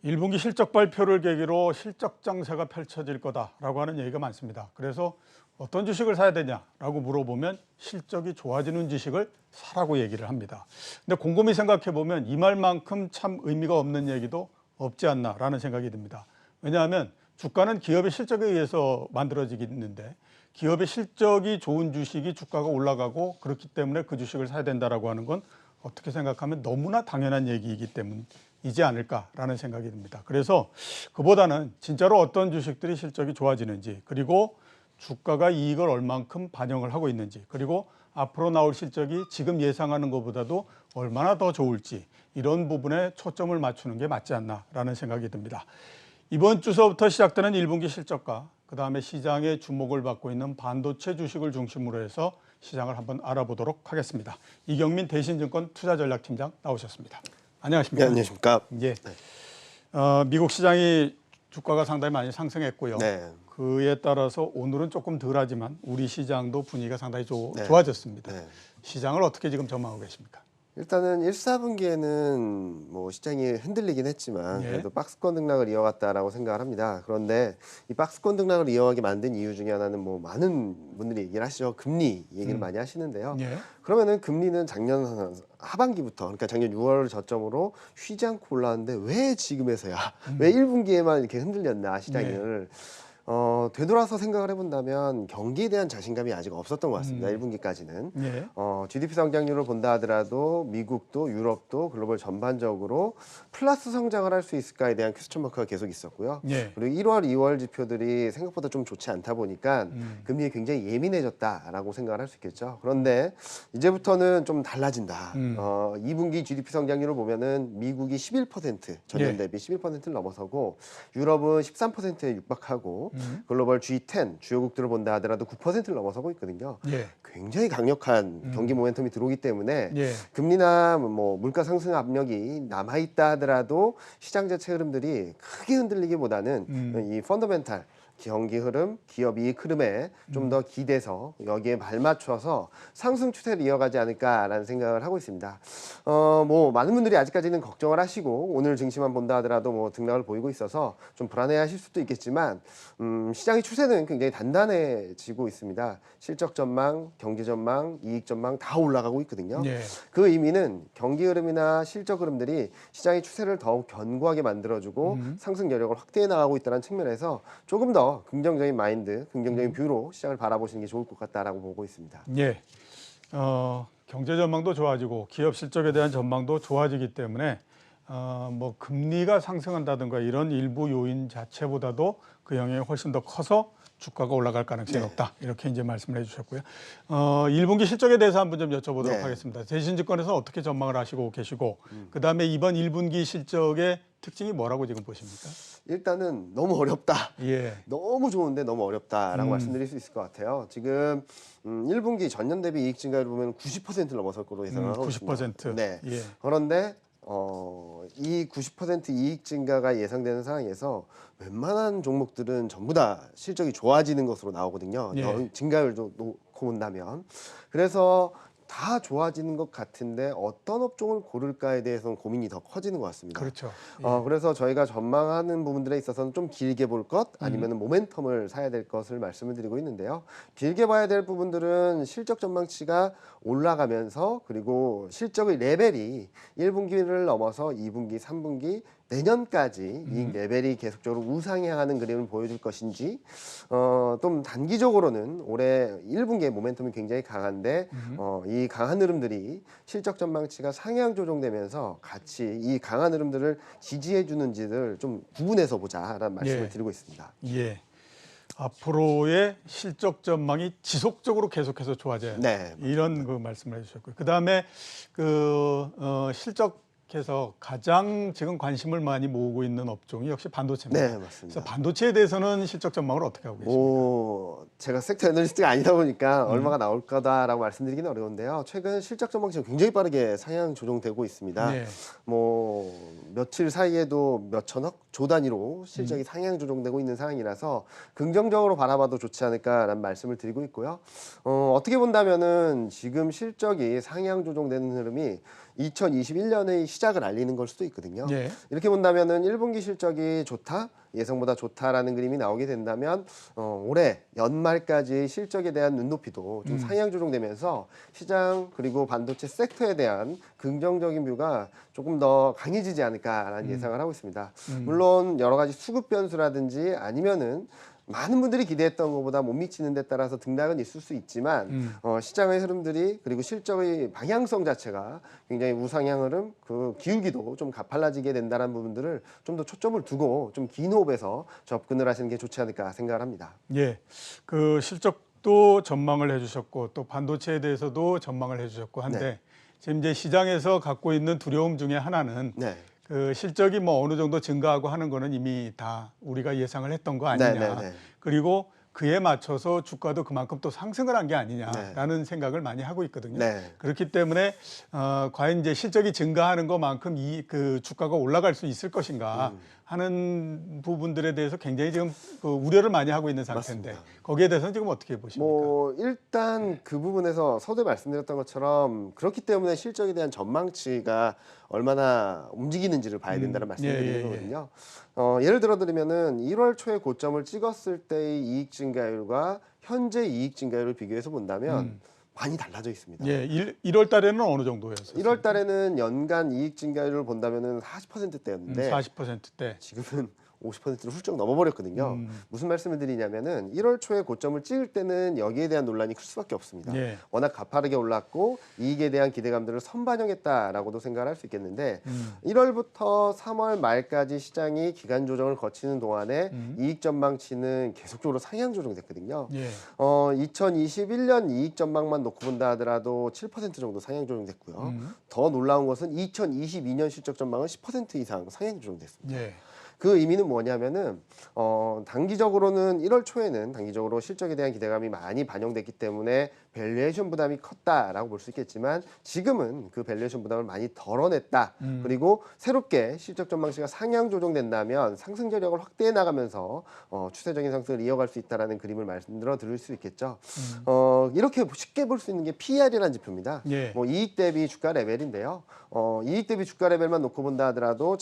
1분기 실적 발표를 계기로 실적 장세가 펼쳐질 거다라고 하는 얘기가 많습니다. 그래서 어떤 주식을 사야 되냐라고 물어보면 실적이 좋아지는 주식을 사라고 얘기를 합니다. 근데 곰곰이 생각해 보면 이 말만큼 참 의미가 없는 얘기도 없지 않나라는 생각이 듭니다. 왜냐하면 주가는 기업의 실적에 의해서 만들어지는데 기업의 실적이 좋은 주식이 주가가 올라가고 그렇기 때문에 그 주식을 사야 된다라고 하는 건 어떻게 생각하면 너무나 당연한 얘기이기 때문이지 않을까라는 생각이 듭니다. 그래서 그보다는 진짜로 어떤 주식들이 실적이 좋아지는지, 그리고 주가가 이익을 얼만큼 반영을 하고 있는지, 그리고 앞으로 나올 실적이 지금 예상하는 것보다도 얼마나 더 좋을지, 이런 부분에 초점을 맞추는 게 맞지 않나라는 생각이 듭니다. 이번 주서부터 시작되는 1분기 실적과 그다음에 시장의 주목을 받고 있는 반도체 주식을 중심으로 해서 시장을 한번 알아보도록 하겠습니다. 이경민 대신증권 투자전략팀장 나오셨습니다. 안녕하십니까? 네, 안녕하십니까? 예. 미국 시장이 주가가 상당히 많이 상승했고요. 네. 그에 따라서 오늘은 조금 덜하지만 우리 시장도 분위기가 상당히 네. 좋아졌습니다. 네. 시장을 어떻게 지금 전망하고 계십니까? 일단은 1, 4분기에는 뭐 시장이 흔들리긴 했지만 예. 그래도 박스권 등락을 이어갔다라고 생각을 합니다. 그런데 이 박스권 등락을 이어가게 만든 이유 중에 하나는 뭐 많은 분들이 얘기를 하시죠. 금리 얘기를 많이 하시는데요. 예. 그러면은 금리는 작년 하반기부터, 그러니까 작년 6월을 저점으로 쉬지 않고 올라왔는데 왜 지금에서야, 왜 1분기에만 이렇게 흔들렸나 시장을. 되돌아서 생각을 해본다면 경기에 대한 자신감이 아직 없었던 것 같습니다. 1분기까지는. 예. GDP 성장률을 본다 하더라도 미국도 유럽도 글로벌 전반적으로 플러스 성장을 할 수 있을까에 대한 퀘스천 마크가 계속 있었고요. 예. 그리고 1월, 2월 지표들이 생각보다 좀 좋지 않다 보니까 금리에 굉장히 예민해졌다라고 생각을 할 수 있겠죠. 그런데 이제부터는 좀 달라진다. 2분기 GDP 성장률을 보면은 미국이 11% 전년 대비 11%를 넘어서고 유럽은 13%에 육박하고 글로벌 G10 주요국들을 본다 하더라도 9%를 넘어서고 있거든요. 예. 굉장히 강력한 경기 모멘텀이 들어오기 때문에 예. 금리나 뭐 물가 상승 압력이 남아있다 하더라도 시장 자체 흐름들이 크게 흔들리기보다는 이 펀더멘탈 경기 흐름, 기업 이익 흐름에 좀 더 기대서 여기에 발맞춰서 상승 추세를 이어가지 않을까라는 생각을 하고 있습니다. 뭐 많은 분들이 아직까지는 걱정을 하시고 오늘 증시만 본다 하더라도 뭐 등락을 보이고 있어서 좀 불안해하실 수도 있겠지만 시장의 추세는 굉장히 단단해지고 있습니다. 실적 전망, 경제 전망, 이익 전망 다 올라가고 있거든요. 예. 그 의미는 경기 흐름이나 실적 흐름들이 시장의 추세를 더욱 견고하게 만들어주고 상승 여력을 확대해 나가고 있다는 측면에서 조금 더 긍정적인 마인드, 긍정적인 뷰로 시장을 바라보시는 게 좋을 것 같다라고 보고 있습니다. 예. 경제 전망도 좋아지고 기업 실적에 대한 전망도 좋아지기 때문에 뭐 금리가 상승한다든가 이런 일부 요인 자체보다도 그 영향이 훨씬 더 커서 주가가 올라갈 가능성이 높다. 이렇게 이제 말씀을 해주셨고요. 1분기 실적에 대해서 한번 좀 여쭤보도록 네. 하겠습니다. 대신증권에서 어떻게 전망을 하시고 계시고, 그 다음에 이번 1분기 실적의 특징이 뭐라고 지금 보십니까? 일단은 너무 어렵다. 예. 너무 좋은데 너무 어렵다라고 말씀드릴 수 있을 것 같아요. 지금 1분기 전년 대비 이익 증가를 보면 90%를 넘어설 거로 예상을 하고 있습니다. 90%. 네. 예. 그런데 이 90% 이익 증가가 예상되는 상황에서 웬만한 종목들은 전부 다 실적이 좋아지는 것으로 나오거든요. 예. 증가율도 놓고 본다면. 그래서 다 좋아지는 것 같은데 어떤 업종을 고를까에 대해서는 고민이 더 커지는 것 같습니다. 그렇죠. 그래서 저희가 전망하는 부분들에 있어서는 좀 길게 볼 것 아니면 모멘텀을 사야 될 것을 말씀을 드리고 있는데요. 길게 봐야 될 부분들은 실적 전망치가 올라가면서 그리고 실적의 레벨이 1분기를 넘어서 2분기, 3분기 내년까지 이 레벨이 계속적으로 우상향하는 그림을 보여줄 것인지, 좀 단기적으로는 올해 1분기의 모멘텀이 굉장히 강한데 이 강한 흐름들이 실적 전망치가 상향 조정되면서 같이 이 강한 흐름들을 지지해 주는지를 좀 구분해서 보자라는 말씀을 예. 드리고 있습니다. 예. 앞으로의 실적 전망이 지속적으로 계속해서 좋아져야 한다. 네. 이런 그 말씀을 해주셨고요. 그 다음에 실적에서 가장 지금 관심을 많이 모으고 있는 업종이 역시 반도체입니다. 네, 맞습니다. 그래서 반도체에 대해서는 실적 전망을 어떻게 하고 계십니까? 제가 섹터 애널리스트가 아니다 보니까 얼마가 나올 거다라고 말씀드리기는 어려운데요. 최근 실적 전망치가 굉장히 빠르게 상향 조정되고 있습니다. 네. 뭐 며칠 사이에도 몇 천억 조 단위로 실적이 상향 조정되고 있는 상황이라서 긍정적으로 바라봐도 좋지 않을까라는 말씀을 드리고 있고요. 어떻게 본다면은 지금 실적이 상향 조정되는 흐름이 2021년의 시작을 알리는 걸 수도 있거든요. 예. 이렇게 본다면은 1분기 실적이 좋다, 예상보다 좋다라는 그림이 나오게 된다면 올해 연말까지 실적에 대한 눈높이도 좀 상향 조정되면서 시장 그리고 반도체 섹터에 대한 긍정적인 뷰가 조금 더 강해지지 않을까라는 예상을 하고 있습니다. 물론 여러 가지 수급 변수라든지 아니면은 많은 분들이 기대했던 것보다 못 미치는 데 따라서 등락은 있을 수 있지만 시장의 흐름들이 그리고 실적의 방향성 자체가 굉장히 우상향 흐름, 그 기울기도 좀 가팔라지게 된다는 부분들을 좀 더 초점을 두고 좀 긴 호흡에서 접근을 하시는 게 좋지 않을까 생각을 합니다. 예. 그 실적도 전망을 해주셨고 또 반도체에 대해서도 전망을 해주셨고 한데 네. 지금 이제 시장에서 갖고 있는 두려움 중에 하나는 네. 그 실적이 뭐 어느 정도 증가하고 하는 거는 이미 다 우리가 예상을 했던 거 아니냐. 네, 네, 네. 그리고 그에 맞춰서 주가도 그만큼 또 상승을 한 게 아니냐라는 네. 생각을 많이 하고 있거든요. 네. 그렇기 때문에 과연 이제 실적이 증가하는 것만큼 이 그 주가가 올라갈 수 있을 것인가 하는 부분들에 대해서 굉장히 지금 그 우려를 많이 하고 있는 상태인데 맞습니다. 거기에 대해서는 지금 어떻게 보십니까? 뭐 일단 그 부분에서 서두에 말씀드렸던 것처럼 그렇기 때문에 실적에 대한 전망치가 얼마나 움직이는지를 봐야 된다는 말씀을 드리는 거거든요. 예를 들어 드리면은 1월 초에 고점을 찍었을 때의 이익 증가율과 현재 이익 증가율을 비교해서 본다면 많이 달라져 있습니다. 예, 1월 달에는 어느 정도였어요? 1월 달에는 연간 이익 증가율을 본다면은 40%대였는데 40%대. 지금은 50%를 훌쩍 넘어버렸거든요. 무슨 말씀을 드리냐면은 1월 초에 고점을 찍을 때는 여기에 대한 논란이 클 수밖에 없습니다. 예. 워낙 가파르게 올랐고 이익에 대한 기대감들을 선반영했다라고도 생각을 할 수 있겠는데 1월부터 3월 말까지 시장이 기간 조정을 거치는 동안에 이익 전망치는 계속적으로 상향 조정됐거든요. 예. 2021년 이익 전망만 놓고 본다 하더라도 7% 정도 상향 조정됐고요. 더 놀라운 것은 2022년 실적 전망은 10% 이상 상향 조정됐습니다. 예. 그 의미는 뭐냐면은 단기적으로는 1월 초에는 단기적으로 실적에 대한 기대감이 많이 반영됐기 때문에 밸류에이션 부담이 컸다라고 볼 수 있겠지만 지금은 그 밸류에이션 부담을 많이 덜어냈다. 그리고 새롭게 실적 전망치가 상향 조정된다면 상승 저력을 확대해 나가면서 추세적인 상승을 이어갈 수 있다라는 그림을 만들어 드릴 수 있겠죠. 이렇게 쉽게 볼 수 있는 게 PER이라는 지표입니다. 예. 뭐 이익 대비 주가 레벨인데요. 이익 대비 주가 레벨만 놓고 본다 하더라도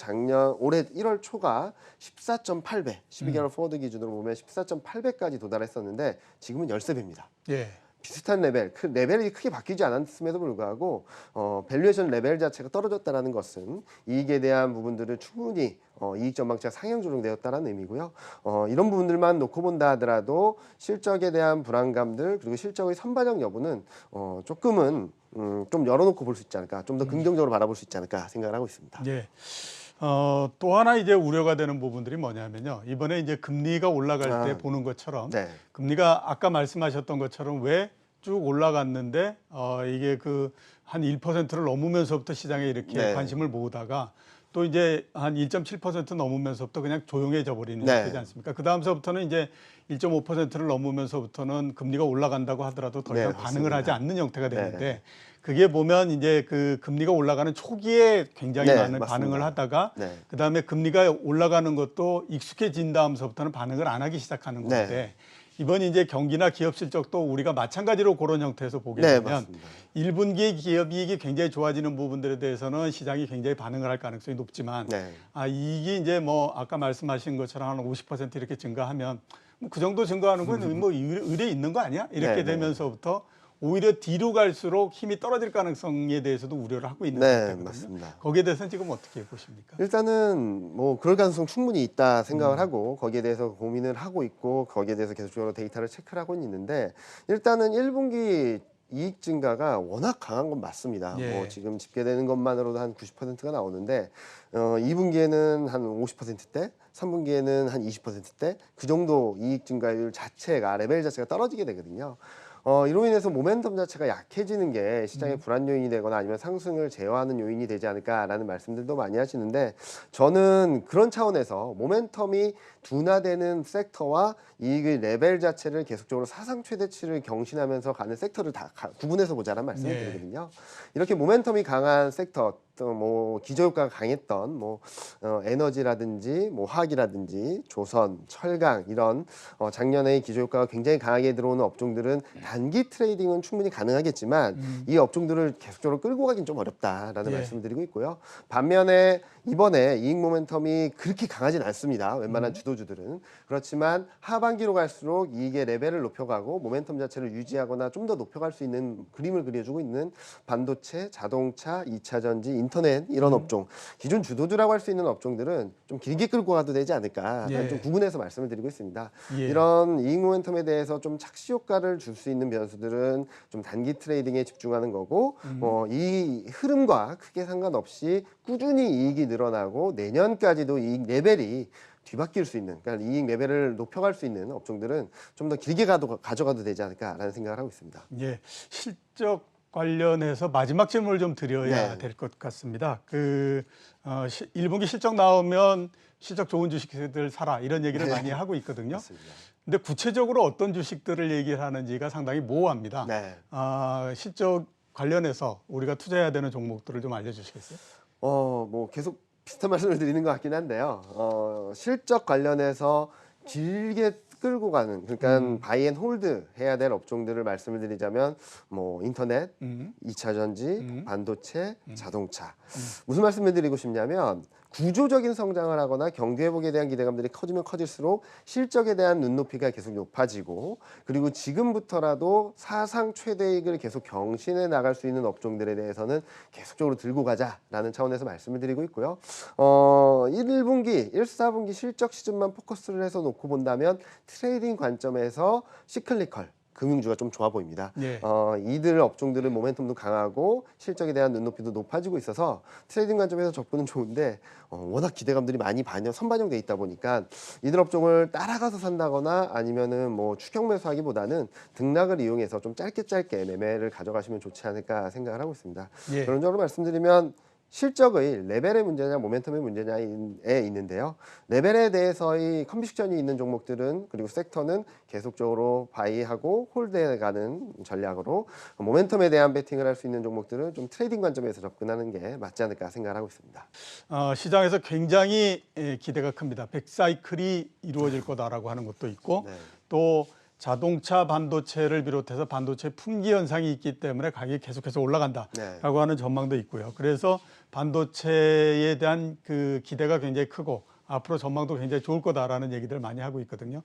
올해 1월 초가 14.8배, 12개월 포워드 기준으로 보면 14.8배까지 도달했었는데 지금은 13배입니다. 예. 비슷한 레벨이 크게 바뀌지 않았음에도 불구하고 밸류에이션 레벨 자체가 떨어졌다는 것은 이익에 대한 부분들을 충분히 이익 전망치가 상향 조정되었다는 의미고요. 이런 부분들만 놓고 본다 하더라도 실적에 대한 불안감들 그리고 실적의 선반영 여부는 조금은 좀 열어놓고 볼 수 있지 않을까, 좀 더 긍정적으로 바라볼 수 있지 않을까 생각을 하고 있습니다. 예. 또 하나 이제 우려가 되는 부분들이 뭐냐면요. 이번에 이제 금리가 올라갈 때 보는 것처럼 네. 금리가 아까 말씀하셨던 것처럼 왜 쭉 올라갔는데 이게 그 한 1%를 넘으면서부터 시장에 이렇게 네. 관심을 모으다가 또 이제 한 1.7% 넘으면서부터 그냥 조용해져 버리는 네. 형태지 않습니까? 그 다음서부터는 이제 1.5%를 넘으면서부터는 금리가 올라간다고 하더라도 더 이상 네, 반응을 하지 맞습니다. 않는 형태가 되는데 네. 그게 보면 이제 그 금리가 올라가는 초기에 굉장히 네, 많은 맞습니다. 반응을 하다가 네. 그다음에 금리가 올라가는 것도 익숙해진 다음서부터는 반응을 안 하기 시작하는 네. 건데 이번 이제 경기나 기업 실적도 우리가 마찬가지로 그런 형태에서 보게 네, 되면 맞습니다. 1분기에 기업 이익이 굉장히 좋아지는 부분들에 대해서는 시장이 굉장히 반응을 할 가능성이 높지만 네. 이게 이제 뭐 아까 말씀하신 것처럼 한 50% 이렇게 증가하면 뭐 그 정도 증가하는 건 뭐 의뢰 있는 거 아니야? 이렇게 네, 네. 되면서부터 오히려 뒤로 갈수록 힘이 떨어질 가능성에 대해서도 우려를 하고 있는 네, 상태거든요. 맞습니다. 거기에 대해서는 지금 어떻게 보십니까? 일단은 뭐 그럴 가능성 충분히 있다 생각을 하고 거기에 대해서 고민을 하고 있고 거기에 대해서 계속적으로 데이터를 체크를 하고 있는데 일단은 1분기 이익 증가가 워낙 강한 건 맞습니다. 예. 뭐 지금 집계되는 것만으로도 한 90%가 나오는데 2분기에는 한 50%대, 3분기에는 한 20%대 그 정도 이익 증가율 자체가 레벨 자체가 떨어지게 되거든요. 이로 인해서 모멘텀 자체가 약해지는 게 시장의 불안 요인이 되거나 아니면 상승을 제어하는 요인이 되지 않을까라는 말씀들도 많이 하시는데 저는 그런 차원에서 모멘텀이 둔화되는 섹터와 이익의 레벨 자체를 계속적으로 사상 최대치를 경신하면서 가는 섹터를 다 구분해서 보자는 말씀을 네. 드리거든요. 이렇게 모멘텀이 강한 섹터 뭐 기저효과가 강했던 에너지라든지 뭐 화학이라든지 조선, 철강 이런 작년에 기저효과가 굉장히 강하게 들어오는 업종들은 단기 트레이딩은 충분히 가능하겠지만 이 업종들을 계속적으로 끌고 가긴 좀 어렵다라는 예. 말씀을 드리고 있고요. 반면에 이번에 이익 모멘텀이 그렇게 강하진 않습니다. 웬만한 주도주들은. 그렇지만 하반기로 갈수록 이익의 레벨을 높여가고 모멘텀 자체를 유지하거나 좀 더 높여갈 수 있는 그림을 그려주고 있는 반도체, 자동차, 2차 전지, 인터넷 이런 업종, 기존 주도주라고 할 수 있는 업종들은 좀 길게 끌고 가도 되지 않을까 예. 좀 구분해서 말씀을 드리고 있습니다. 예. 이런 이익 모멘텀에 대해서 좀 착시 효과를 줄 수 있는 변수들은 좀 단기 트레이딩에 집중하는 거고 이 흐름과 크게 상관없이 꾸준히 이익이 늘어나고 내년까지도 이익 레벨이 뒤바뀔 수 있는, 그러니까 이익 레벨을 높여갈 수 있는 업종들은 좀 더 길게 가져가도 되지 않을까라는 생각을 하고 있습니다. 예, 실적 관련해서 마지막 질문을 좀 드려야 네. 될 것 같습니다. 1분기 실적 나오면 실적 좋은 주식들 사라 이런 얘기를 많이 하고 있거든요. 맞습니다. 근데 구체적으로 어떤 주식들을 얘기를 하는지가 상당히 모호합니다. 네. 실적 관련해서 우리가 투자해야 되는 종목들을 좀 알려주시겠어요? 뭐 계속 비슷한 말씀을 드리는 것 같긴 한데요. 실적 관련해서 길게 끌고 가는, 그러니까 바이 앤 홀드 해야 될 업종들을 말씀을 드리자면 뭐 인터넷, 2차 전지, 반도체, 자동차. 무슨 말씀을 드리고 싶냐면 구조적인 성장을 하거나 경기 회복에 대한 기대감들이 커지면 커질수록 실적에 대한 눈높이가 계속 높아지고, 그리고 지금부터라도 사상 최대익을 계속 경신해 나갈 수 있는 업종들에 대해서는 계속적으로 들고 가자라는 차원에서 말씀을 드리고 있고요. 1분기, 1, 4분기 실적 시즌만 포커스를 해서 놓고 본다면 트레이딩 관점에서 시클리컬 금융주가 좀 좋아 보입니다. 예. 이들 업종들은 모멘텀도 강하고 실적에 대한 눈높이도 높아지고 있어서 트레이딩 관점에서 접근은 좋은데 워낙 기대감들이 많이 선반영돼 있다 보니까 이들 업종을 따라가서 산다거나 아니면은 뭐 추격 매수하기보다는 등락을 이용해서 좀 짧게 매매를 가져가시면 좋지 않을까 생각을 하고 있습니다. 예. 결론적으로 말씀드리면 실적의 레벨의 문제냐 모멘텀의 문제냐에 있는데요. 레벨에 대해서의 컨비식션이 있는 종목들은, 그리고 섹터는 계속적으로 바이하고 홀드해가는 전략으로, 모멘텀에 대한 베팅을 할 수 있는 종목들은 좀 트레이딩 관점에서 접근하는 게 맞지 않을까 생각을 하고 있습니다. 시장에서 굉장히 기대가 큽니다. 백사이클이 이루어질 거다라고 하는 것도 있고 네. 또 자동차 반도체를 비롯해서 반도체 품귀 현상이 있기 때문에 가격이 계속해서 올라간다라고 네. 하는 전망도 있고요. 그래서 반도체에 대한 그 기대가 굉장히 크고 앞으로 전망도 굉장히 좋을 거다라는 얘기들 많이 하고 있거든요.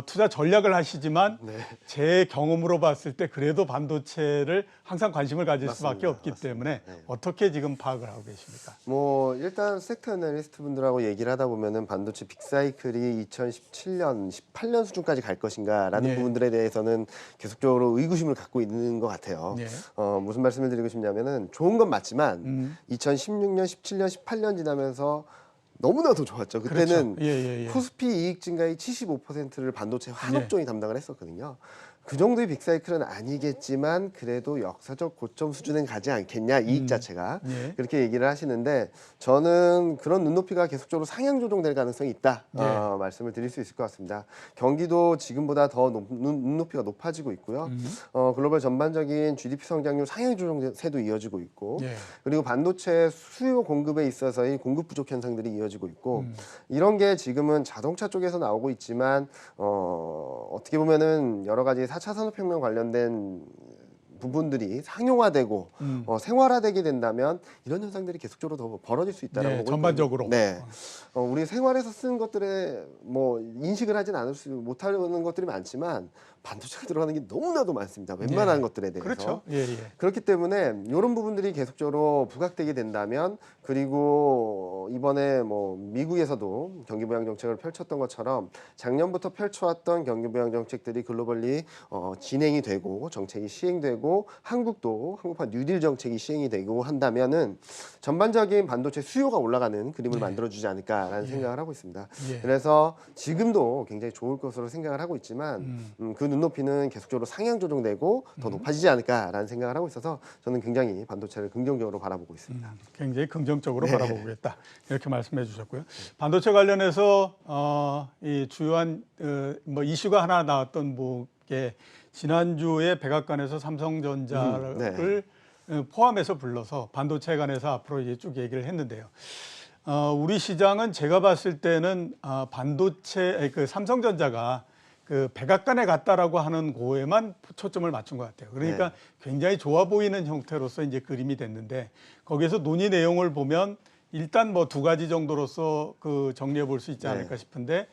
투자 전략을 하시지만 제 경험으로 봤을 때 그래도 반도체를 항상 관심을 가질 수밖에 없기 때문에 어떻게 지금 파악을 하고 계십니까? 뭐 일단 섹터 애널리스트 분들하고 얘기를 하다 보면은 반도체 빅사이클이 2017년, 18년 수준까지 갈 것인가라는 네. 부분들에 대해서는 계속적으로 의구심을 갖고 있는 것 같아요. 네. 무슨 말씀을 드리고 싶냐면은 좋은 건 맞지만 2016년, 17년, 18년 지나면서 너무나도 좋았죠. 그때는 그렇죠. 예. 코스피 이익 증가의 75%를 반도체 한업종이 담당을 했었거든요. 그 정도의 빅사이클은 아니겠지만 그래도 역사적 고점 수준은 가지 않겠냐, 이익 자체가. 예. 그렇게 얘기를 하시는데 저는 그런 눈높이가 계속적으로 상향 조정될 가능성이 있다, 말씀을 드릴 수 있을 것 같습니다. 경기도 지금보다 더 눈높이가 높아지고 있고요. 글로벌 전반적인 GDP 성장률 상향 조정세도 이어지고 있고, 예. 그리고 반도체 수요 공급에 있어서의 공급 부족 현상들이 이어지고 있고, 이런 게 지금은 자동차 쪽에서 나오고 있지만 어떻게 보면은 여러 가지 4차 산업혁명 관련된 부분들이 상용화되고 생활화되게 된다면 이런 현상들이 계속적으로 더 벌어질 수 있다라고 네, 보고 전반적으로. 있거든요. 네. 우리 생활에서 쓰는 것들에 뭐 인식을 하진 못하는 것들이 많지만 반도체가 들어가는 게 너무나도 많습니다. 웬만한 것들에 대해서. 그렇죠. 예. 그렇기 때문에 이런 부분들이 계속적으로 부각되게 된다면, 그리고 이번에 뭐 미국에서도 경기 부양 정책을 펼쳤던 것처럼 작년부터 펼쳐왔던 경기 부양 정책들이 글로벌리 진행이 되고 정책이 시행되고 한국도 한국판 뉴딜 정책이 시행이 되고 한다면은 전반적인 반도체 수요가 올라가는 그림을 만들어주지 않을까라는 생각을 하고 있습니다. 예. 그래서 지금도 굉장히 좋을 것으로 생각을 하고 있지만 그 눈높이는 계속적으로 상향 조정되고 더 높아지지 않을까라는 생각을 하고 있어서 저는 굉장히 반도체를 긍정적으로 바라보고 있습니다. 굉장히 긍정적으로 바라보고 있다. 이렇게 말씀해 주셨고요. 반도체 관련해서 이 주요한 뭐 이슈가 하나 나왔던 게 지난주에 백악관에서 삼성전자를 포함해서 불러서 반도체에 관해서 앞으로 이제 쭉 얘기를 했는데요. 우리 시장은 제가 봤을 때는 그 삼성전자가 그 백악관에 갔다라고 하는 거에만 초점을 맞춘 것 같아요. 그러니까 굉장히 좋아 보이는 형태로서 이제 그림이 됐는데 거기에서 논의 내용을 보면 일단 뭐 두 가지 정도로서 그 정리해 볼 수 있지 않을까 싶은데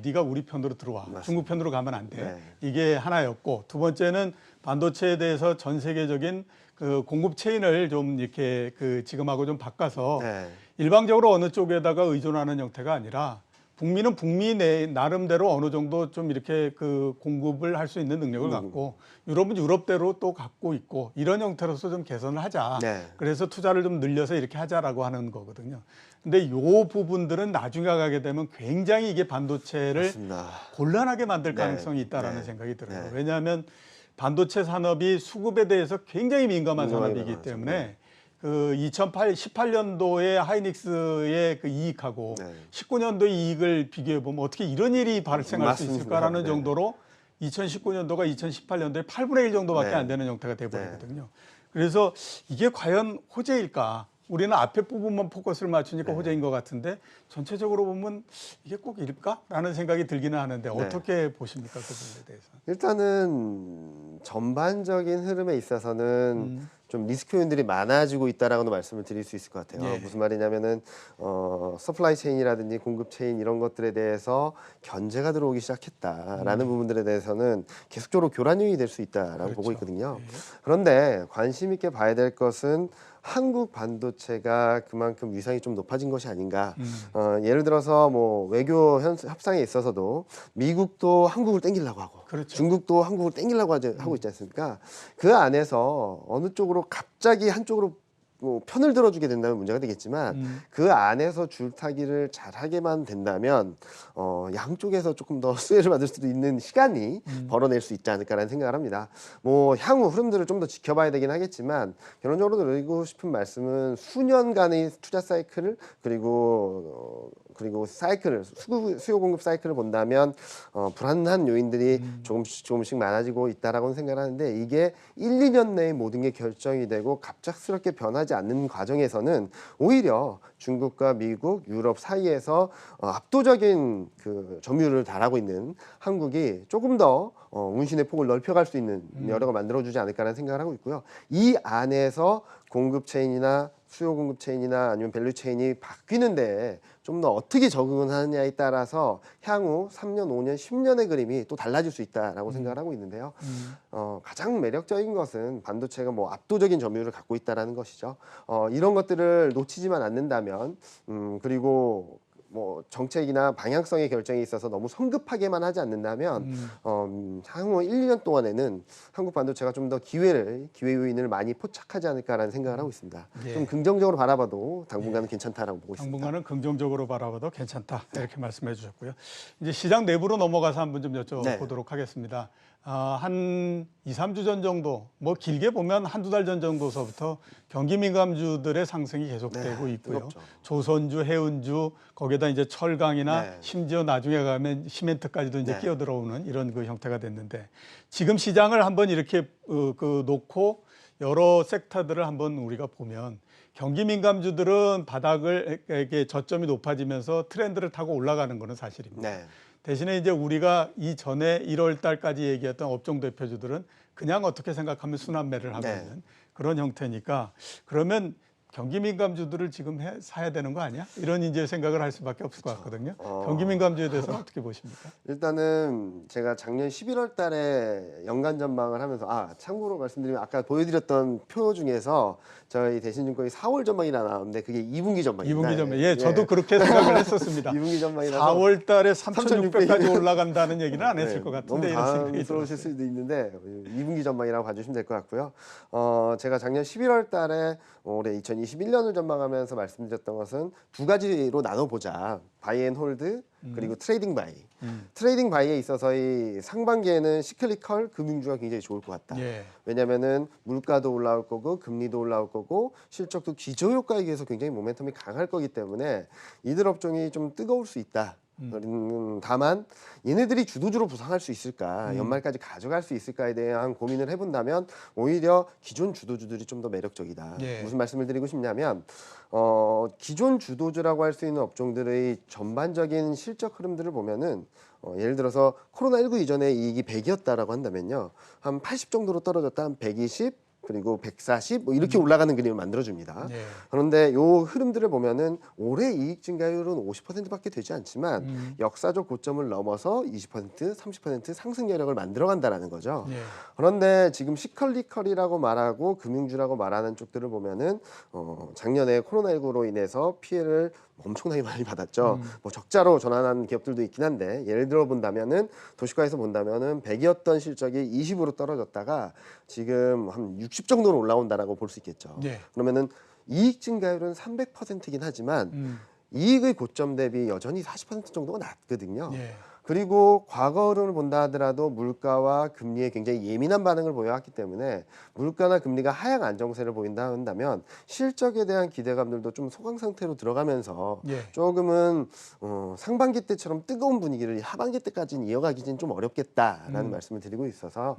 네가 우리 편으로 들어와. 맞습니다. 중국 편으로 가면 안 돼. 네. 이게 하나였고 두 번째는 반도체에 대해서 전 세계적인 그 공급 체인을 좀 이렇게 그 지금하고 좀 바꿔서 네. 일방적으로 어느 쪽에다가 의존하는 형태가 아니라 북미는 북미 내 나름대로 어느 정도 좀 이렇게 그 공급을 할 수 있는 능력을 갖고 유럽은 유럽대로 또 갖고 있고 이런 형태로서 좀 개선을 하자. 네. 그래서 투자를 좀 늘려서 이렇게 하자라고 하는 거거든요. 근데 요 부분들은 나중에 가게 되면 굉장히 이게 반도체를 맞습니다. 곤란하게 만들 네. 가능성이 있다라는 네. 생각이 들어요. 네. 왜냐하면 반도체 산업이 수급에 대해서 굉장히 민감한 민감하게 산업이기 나가죠. 때문에 그 18년도에 하이닉스의 그 이익하고 네. 19년도 이익을 비교해 보면 어떻게 이런 일이 발생할 수 맞습니다. 있을까라는 네. 정도로 2019년도가 2018년도에 8분의 1 정도밖에 네. 안 되는 형태가 돼 버리거든요. 그래서 이게 과연 호재일까? 우리는 앞에 부분만 포커스를 맞추니까 호재인 것 같은데 전체적으로 보면 이게 꼭 일까라는 생각이 들기는 하는데 어떻게 보십니까 그 부분에 대해서? 일단은 전반적인 흐름에 있어서는 좀 리스크 요인들이 많아지고 있다라고도 말씀을 드릴 수 있을 것 같아요. 예. 무슨 말이냐면은 서플라이 체인이라든지 공급 체인 이런 것들에 대해서 견제가 들어오기 시작했다라는 부분들에 대해서는 계속적으로 교란 요인이 될 수 있다라고 보고 있거든요. 그런데 관심 있게 봐야 될 것은 한국 반도체가 그만큼 위상이 좀 높아진 것이 아닌가. 예를 들어서 뭐 외교 협상에 있어서도 미국도 한국을 땡기려고 하고 그렇죠. 중국도 한국을 땡기려고 하고 있지 않습니까? 그 안에서 어느 쪽으로 갑자기 한쪽으로 뭐 편을 들어주게 된다면 문제가 되겠지만 그 안에서 줄타기를 잘하게만 된다면 양쪽에서 조금 더 수혜를 받을 수도 있는 시간이 벌어낼 수 있지 않을까라는 생각을 합니다. 뭐 향후 흐름들을 좀 더 지켜봐야 되긴 하겠지만 결론적으로 드리고 싶은 말씀은 수년간의 투자 사이클을 그리고 사이클을 수요 공급 사이클을 본다면 불안한 요인들이 조금씩 많아지고 있다라고 생각을 하는데 이게 1, 2년 내에 모든 게 결정이 되고 갑작스럽게 변하지 않는 과정에서는 오히려 중국과 미국, 유럽 사이에서 압도적인 그 점유율을 달하고 있는 한국이 조금 더 운신의 폭을 넓혀갈 수 있는 여력을 만들어주지 않을까라는 생각을 하고 있고요. 이 안에서 공급 체인이나 수요 공급 체인이나 아니면 밸류 체인이 바뀌는데 좀 더 어떻게 적응을 하느냐에 따라서 향후 3년, 5년, 10년의 그림이 또 달라질 수 있다라고 생각을 하고 있는데요. 가장 매력적인 것은 반도체가 뭐 압도적인 점유율을 갖고 있다라는 것이죠. 이런 것들을 놓치지만 않는다면 그리고 뭐 정책이나 방향성의 결정에 있어서 너무 성급하게만 하지 않는다면 향후 1, 2년 동안에는 한국 반도체가 좀 더 기회 요인을 많이 포착하지 않을까라는 생각을 하고 있습니다. 예. 좀 긍정적으로 바라봐도 당분간은 괜찮다라고 보고 있습니다. 당분간은 긍정적으로 바라봐도 괜찮다 이렇게 말씀해 주셨고요. 이제 시장 내부로 넘어가서 한번 좀 여쭤보도록 하겠습니다. 한 2, 3주 전 정도 뭐 길게 보면 한두 달 전 정도서부터 경기 민감주들의 상승이 계속되고 있고요. 뜨겁죠. 조선주, 해운주 거기에다 이제 철강이나 네. 심지어 나중에 가면 시멘트까지도 이제 네. 끼어들어오는 이런 그 형태가 됐는데 지금 시장을 한번 이렇게 놓고 여러 섹터들을 한번 우리가 보면 경기 민감주들은 바닥을 이렇게 저점이 높아지면서 트렌드를 타고 올라가는 것은 사실입니다. 네. 대신에 이제 우리가 이전에 1월 달까지 얘기했던 업종 대표주들은 그냥 어떻게 생각하면 순환매를 하고 네. 있는 그런 형태니까 그러면 경기 민감주들을 지금 사야 되는 거 아니야? 이런 이제 생각을 할 수밖에 없을 것 같거든요. 경기 민감주에 대해서는 어떻게 보십니까? 일단은 제가 작년 11월 달에 연간 전망을 하면서 참고로 말씀드리면 아까 보여드렸던 표 중에서 저희 대신증권이 4월 전망이라 나왔는데 그게 2분기 전망입니다. 2분기 전망. 예, 저도 그렇게 생각을 했었습니다. 2분기 전망이라서 4월 달에 3,600까지 올라간다는 얘기는 안 했을 것 같은데 너무 이런 생각이 당황스러우실 들었어요. 수도 있는데 2분기 전망이라고 봐주시면 될 것 같고요. 제가 작년 11월 달에 올해 2021년을 전망하면서 말씀드렸던 것은 두 가지로 나눠보자. 바이 앤 홀드 그리고 트레이딩 바이. 트레이딩 바이에 있어서의 상반기에는 시클리컬 금융주가 굉장히 좋을 것 같다. 예. 왜냐면은 물가도 올라올 거고 금리도 올라올 거고 실적도 기저효과에 의해서 굉장히 모멘텀이 강할 거기 때문에 이들 업종이 좀 뜨거울 수 있다. 다만 얘네들이 주도주로 부상할 수 있을까, 연말까지 가져갈 수 있을까에 대한 고민을 해본다면 오히려 기존 주도주들이 좀 더 매력적이다. 예. 무슨 말씀을 드리고 싶냐면 기존 주도주라고 할 수 있는 업종들의 전반적인 실적 흐름들을 보면은 예를 들어서 코로나19 이전에 이익이 100이었다라고 한다면요, 한 80 정도로 떨어졌다 한 120, 그리고 140 뭐 이렇게 올라가는 그림을 만들어줍니다. 예. 그런데 요 흐름들을 보면은 올해 이익 증가율은 50%밖에 되지 않지만 역사적 고점을 넘어서 20%, 30% 상승 여력을 만들어간다라는 거죠. 예. 그런데 지금 시컬리컬이라고 말하고 금융주라고 말하는 쪽들을 보면은 작년에 코로나19로 인해서 피해를 엄청나게 많이 받았죠. 뭐 적자로 전환한 기업들도 있긴 한데 예를 들어 본다면은 도시가에서 본다면은 100이었던 실적이 20으로 떨어졌다가 지금 한 60 정도로 올라온다라고 볼 수 있겠죠. 예. 그러면은 이익 증가율은 300%이긴 하지만 이익의 고점 대비 여전히 40% 정도가 낮거든요. 예. 그리고 과거를 본다 하더라도 물가와 금리에 굉장히 예민한 반응을 보여왔기 때문에 물가나 금리가 하향 안정세를 보인다 한다면 실적에 대한 기대감들도 좀 소강 상태로 들어가면서 예. 조금은 상반기 때처럼 뜨거운 분위기를 하반기 때까지는 이어가기는 좀 어렵겠다라는 말씀을 드리고 있어서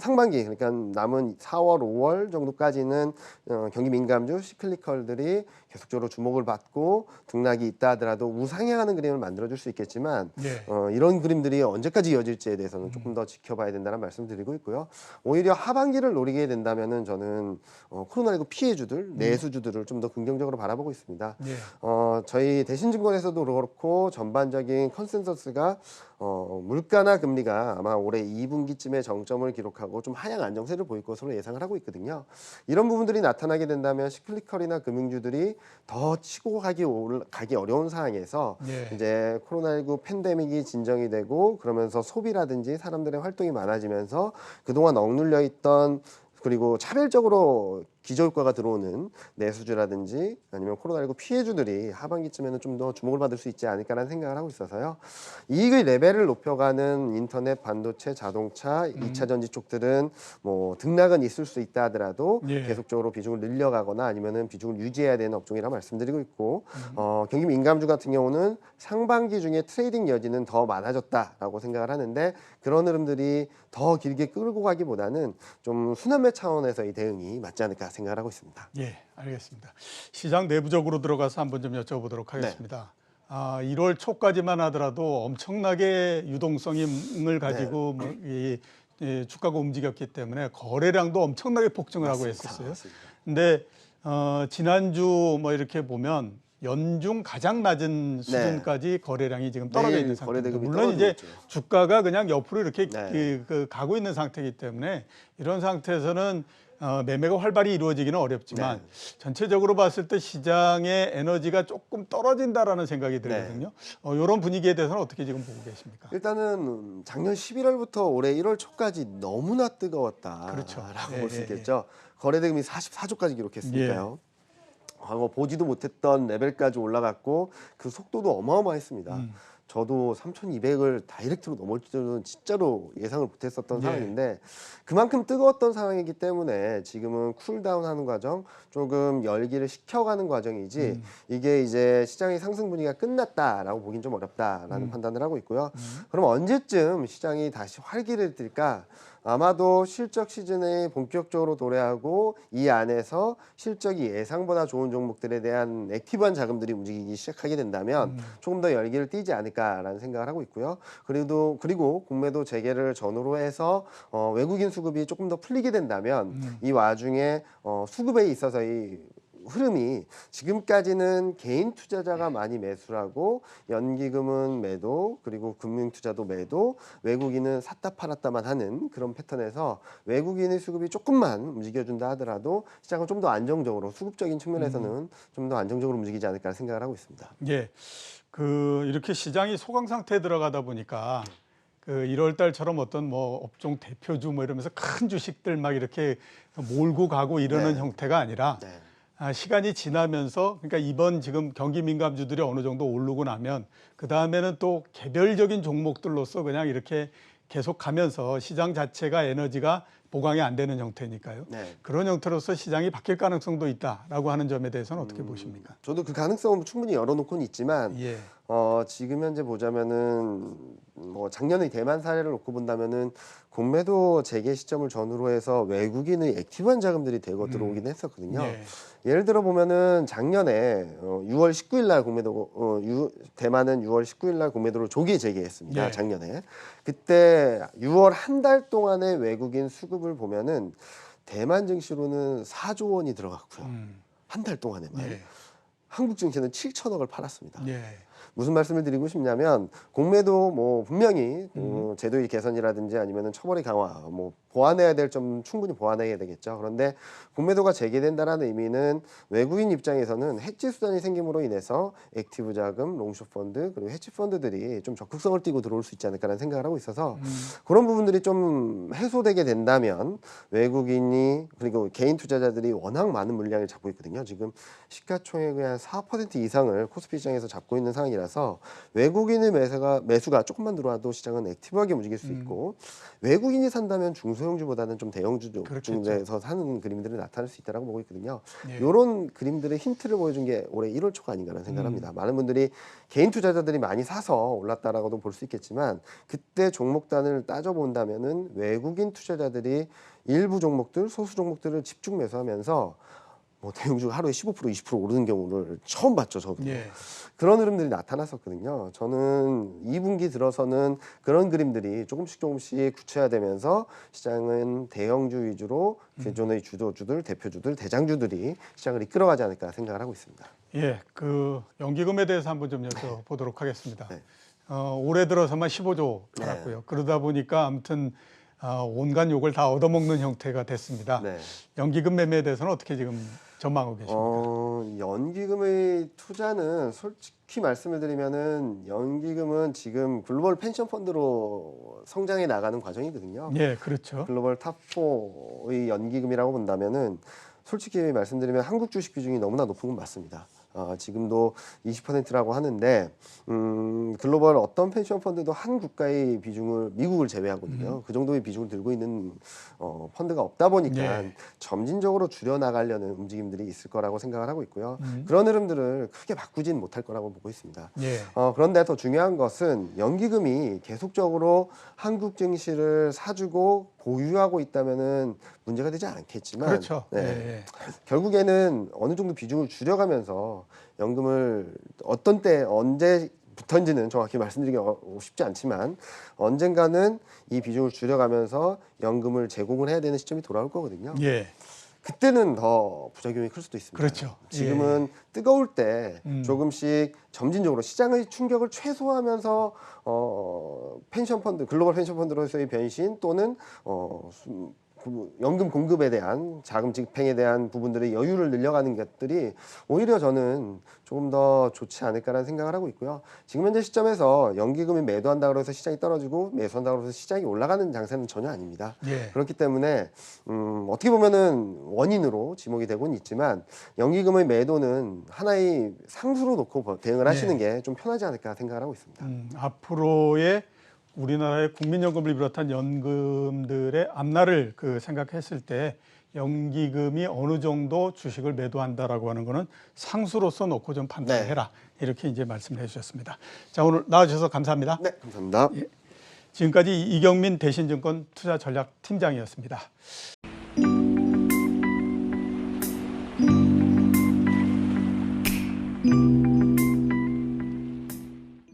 상반기, 그러니까 남은 4월, 5월 정도까지는 경기 민감주 시클리컬들이 계속적으로 주목을 받고 등락이 있다 하더라도 우상향하는 그림을 만들어줄 수 있겠지만 예. 이런 그림들이 언제까지 이어질지에 대해서는 조금 더 지켜봐야 된다는 말씀 드리고 있고요. 오히려 하반기를 노리게 된다면은 저는 코로나19 피해주들, 내수주들을 좀 더 긍정적으로 바라보고 있습니다. 예. 저희 대신증권에서도 그렇고 전반적인 컨센서스가 물가나 금리가 아마 올해 2분기쯤에 정점을 기록하고 좀 하향 안정세를 보일 것으로 예상을 하고 있거든요. 이런 부분들이 나타나게 된다면 시클리컬이나 금융주들이 더 치고 가기 어려운 상황에서 예. 이제 코로나19 팬데믹이 진정이 되고 그러면서 소비라든지 사람들의 활동이 많아지면서 그동안 억눌려 있던, 그리고 차별적으로 기저효과가 들어오는 내수주라든지 아니면 코로나19 피해주들이 하반기쯤에는 좀 더 주목을 받을 수 있지 않을까라는 생각을 하고 있어서요. 이익의 레벨을 높여가는 인터넷, 반도체, 자동차, 2차 전지 쪽들은 뭐 등락은 있을 수 있다 하더라도 예. 계속적으로 비중을 늘려가거나 아니면은 비중을 유지해야 되는 업종이라 말씀드리고 있고 경기 민감주 같은 경우는 상반기 중에 트레이딩 여지는 더 많아졌다라고 생각을 하는데 그런 흐름들이 더 길게 끌고 가기보다는 좀 순환매 차원에서의 대응이 맞지 않을까 생각을 하고 있습니다. 예, 알겠습니다. 시장 내부적으로 들어가서 한번 좀 여쭤보도록 하겠습니다. 1월 초까지만 하더라도 엄청나게 유동성을 가지고 이 주가가 움직였기 때문에 거래량도 엄청나게 폭증을 하고 했었어요. 맞습니다. 근데 지난주 뭐 이렇게 보면 연중 가장 낮은 수준까지 거래량이 지금 떨어져 있는 상태입니다. 거래대금이 물론 이제 떨어지고 있죠. 주가가 그냥 옆으로 이렇게 네. 가고 있는 상태이기 때문에 이런 상태에서는 매매가 활발히 이루어지기는 어렵지만 전체적으로 봤을 때 시장의 에너지가 조금 떨어진다라는 생각이 들거든요. 이런 분위기에 대해서는 어떻게 지금 보고 계십니까? 일단은 작년 11월부터 올해 1월 초까지 너무나 뜨거웠다라고 그렇죠. 볼 수 있겠죠. 거래대금이 44조까지 기록했으니까요. 과거 보지도 못했던 레벨까지 올라갔고 그 속도도 어마어마했습니다. 저도 3,200을 다이렉트로 넘을 줄은 진짜로 예상을 못했었던 상황인데 그만큼 뜨거웠던 상황이기 때문에 지금은 쿨다운하는 과정, 조금 열기를 식혀가는 과정이지 이게 이제 시장의 상승 분위기가 끝났다라고 보긴 좀 어렵다라는 판단을 하고 있고요. 그럼 언제쯤 시장이 다시 활기를 띨까? 아마도 실적 시즌에 본격적으로 도래하고 이 안에서 실적이 예상보다 좋은 종목들에 대한 액티브한 자금들이 움직이기 시작하게 된다면 조금 더 열기를 띠지 않을까라는 생각을 하고 있고요. 그리고 공매도 재개를 전후로 해서 외국인 수급이 조금 더 풀리게 된다면 이 와중에 수급에 있어서의 흐름이 지금까지는 개인 투자자가 많이 매수를 하고 연기금은 매도, 그리고 금융투자도 매도, 외국인은 샀다 팔았다만 하는 그런 패턴에서 외국인의 수급이 조금만 움직여준다 하더라도 시장은 좀 더 안정적으로, 수급적인 측면에서는 좀 더 안정적으로 움직이지 않을까 생각을 하고 있습니다. 예, 이렇게 시장이 소강 상태에 들어가다 보니까 1월 달처럼 어떤 뭐 업종 대표주 뭐 이러면서 큰 주식들 막 이렇게 몰고 가고 이러는 형태가 아니라 시간이 지나면서, 그러니까 이번 지금 경기 민감주들이 어느 정도 오르고 나면 그 다음에는 또 개별적인 종목들로서 그냥 이렇게 계속 가면서 시장 자체가 에너지가 보강이 안 되는 형태니까요. 네. 그런 형태로서 시장이 바뀔 가능성도 있다라고 하는 점에 대해서는 어떻게 보십니까? 저도 그 가능성은 충분히 열어놓고는 있지만 예. 지금 현재 보자면은 뭐 작년의 대만 사례를 놓고 본다면은 공매도 재개 시점을 전후로 해서 외국인의 액티브한 자금들이 대거 들어오긴 했었거든요. 예. 예를 들어 보면은 작년에 6월 19일 날 공매도 대만은 6월 19일 날 공매도를 조기 재개했습니다. 예. 작년에. 그때 6월 한 달 동안의 외국인 수급을 보면은 대만 증시로는 4조 원이 들어갔고요. 한 달 동안에만. 예. 한국 증시는 7천억을 팔았습니다. 예. 무슨 말씀을 드리고 싶냐면 공매도 뭐 분명히 제도의 개선이라든지 아니면은 처벌의 강화 뭐 보완해야 될 점 충분히 보완해야 되겠죠. 그런데 공매도가 재개된다라는 의미는 외국인 입장에서는 해지 수단이 생김으로 인해서 액티브 자금, 롱숏 펀드 그리고 해지 펀드들이 좀 적극성을 띠고 들어올 수 있지 않을까라는 생각을 하고 있어서 그런 부분들이 좀 해소되게 된다면 외국인이 그리고 개인 투자자들이 워낙 많은 물량을 잡고 있거든요. 지금 시가총액의 한 4% 이상을 코스피 시장에서 잡고 있는 상황이라서 외국인의 매수가 조금만 들어와도 시장은 액티브하게 움직일 수 있고 외국인이 산다면 중소형주보다는 좀 대형주 쪽에서 사는 그림들이 나타날 수 있다고 보고 있거든요. 예. 이런 그림들의 힌트를 보여준 게 올해 1월 초가 아닌가라는 생각을 합니다. 많은 분들이 개인 투자자들이 많이 사서 올랐다라고도 볼 수 있겠지만 그때 종목단을 따져본다면은 외국인 투자자들이 일부 종목들, 소수 종목들을 집중 매수하면서 뭐 대형주가 하루에 15% 20% 오르는 경우를 처음 봤죠, 저도. 예. 그런 흐름들이 나타났었거든요. 저는 2분기 들어서는 그런 그림들이 조금씩 구체화되면서 시장은 대형주 위주로 기존의 주도주들, 대표주들, 대장주들이 시장을 이끌어가지 않을까 생각을 하고 있습니다. 예, 그 연기금에 대해서 한번 좀 여쭤보도록 하겠습니다. 네. 올해 들어서만 15조 팔았고요. 그러다 보니까 아무튼 온갖 욕을 다 얻어먹는 형태가 됐습니다. 네. 연기금 매매에 대해서는 어떻게 지금 전망하고 계십니까? 연기금의 투자는 솔직히 말씀을 드리면은 연기금은 지금 글로벌 펜션 펀드로 성장해 나가는 과정이거든요. 예, 그렇죠. 글로벌 탑4의 연기금이라고 본다면은 솔직히 말씀드리면 한국 주식 비중이 너무나 높은 건 맞습니다. 지금도 20%라고 하는데 글로벌 어떤 펜션 펀드도 한 국가의 비중을 미국을 제외하거든요. 그 정도의 비중을 들고 있는 펀드가 없다 보니까 예. 점진적으로 줄여나가려는 움직임들이 있을 거라고 생각을 하고 있고요. 그런 흐름들을 크게 바꾸진 못할 거라고 보고 있습니다. 예. 그런데 더 중요한 것은 연기금이 계속적으로 한국 증시를 사주고 보유하고 있다면은 문제가 되지 않겠지만 그렇죠. 네. 예. 결국에는 어느 정도 비중을 줄여가면서 연금을 어떤 때 언제부터인지는 정확히 말씀드리기 쉽지 않지만 언젠가는 이 비중을 줄여가면서 연금을 제공을 해야 되는 시점이 돌아올 거거든요. 예. 그때는 더 부작용이 클 수도 있습니다. 그렇죠. 지금은 뜨거울 때 조금씩 점진적으로 시장의 충격을 최소화하면서 펜션 펀드, 글로벌 펜션 펀드로서의 변신 또는 연금 공급에 대한 자금 집행에 대한 부분들의 여유를 늘려가는 것들이 오히려 저는 조금 더 좋지 않을까라는 생각을 하고 있고요. 지금 현재 시점에서 연기금이 매도한다고 해서 시장이 떨어지고 매수한다고 해서 시장이 올라가는 장세는 전혀 아닙니다. 예. 그렇기 때문에 어떻게 보면은 원인으로 지목이 되고는 있지만 연기금의 매도는 하나의 상수로 놓고 대응을 하시는 게 좀 편하지 않을까 생각을 하고 있습니다. 앞으로의 우리나라의 국민연금을 비롯한 연금들의 앞날을 생각했을 때 연기금이 어느 정도 주식을 매도한다라고 하는 거는 상수로서 놓고 좀 판단해라. 이렇게 이제 말씀을 해주셨습니다. 자, 오늘 나와주셔서 감사합니다. 네, 감사합니다. 지금까지 이경민 대신증권 투자전략팀장이었습니다.